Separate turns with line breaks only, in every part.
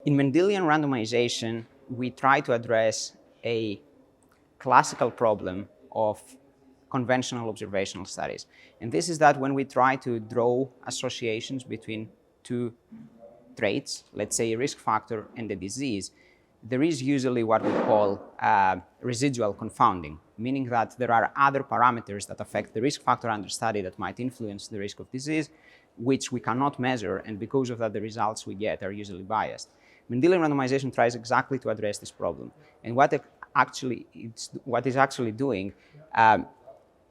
In Mendelian randomization, we try to address a classical problem of conventional observational studies. And this is that when we try to draw associations between two traits, let's say a risk factor and a disease, there is usually what we call residual confounding, meaning that there are other parameters that affect the risk factor under study that might influence the risk of disease, which we cannot measure, and because of that, the results we get are usually biased. Mendelian randomization tries exactly to address this problem. And what is actually doing,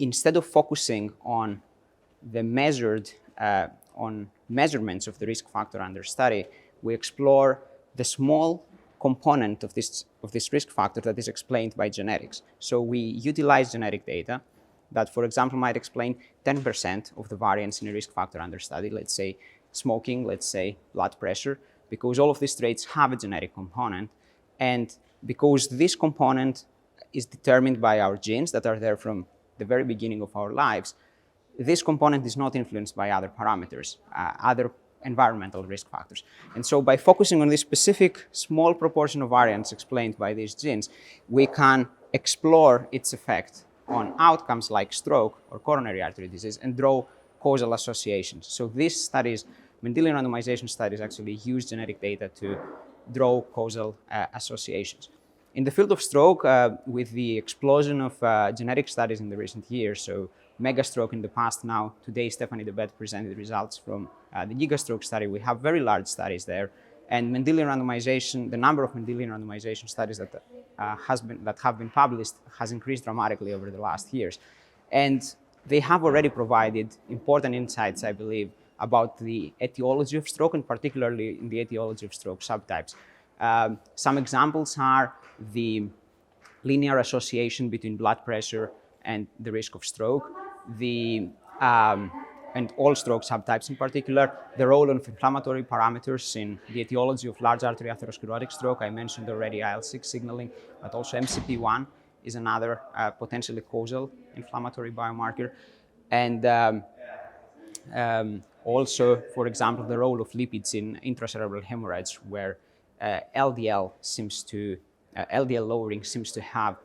instead of focusing on the measurements of the risk factor under study, we explore the small component of this risk factor that is explained by genetics. So we utilize genetic data that, for example, might explain 10% of the variance in a risk factor under study, let's say smoking, let's say blood pressure, because all of these traits have a genetic component. And because this component is determined by our genes that are there from the very beginning of our lives, this component is not influenced by other parameters, other environmental risk factors. And so by focusing on this specific small proportion of variance explained by these genes, we can explore its effect on outcomes like stroke or coronary artery disease and draw causal associations. So these studies, Mendelian randomization studies, actually use genetic data to draw causal associations. In the field of stroke, with the explosion of genetic studies in the recent years, so megastroke in the past, now today Stephanie Debet presented results from the gigastroke study. We have very large studies there, and Mendelian randomization, the number of Mendelian randomization studies that have been published has increased dramatically over the last years, and they have already provided important insights, I believe, about the etiology of stroke, and particularly in the etiology of stroke subtypes. Some examples are the linear association between blood pressure and the risk of stroke, and all stroke subtypes in particular, the role of inflammatory parameters in the etiology of large-artery atherosclerotic stroke. I mentioned already IL-6 signaling, but also MCP1 is another potentially causal inflammatory biomarker. And also, for example, the role of lipids in intracerebral hemorrhage, where LDL lowering seems to have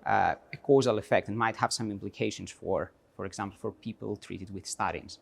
a causal effect and might have some implications for example, for people treated with statins.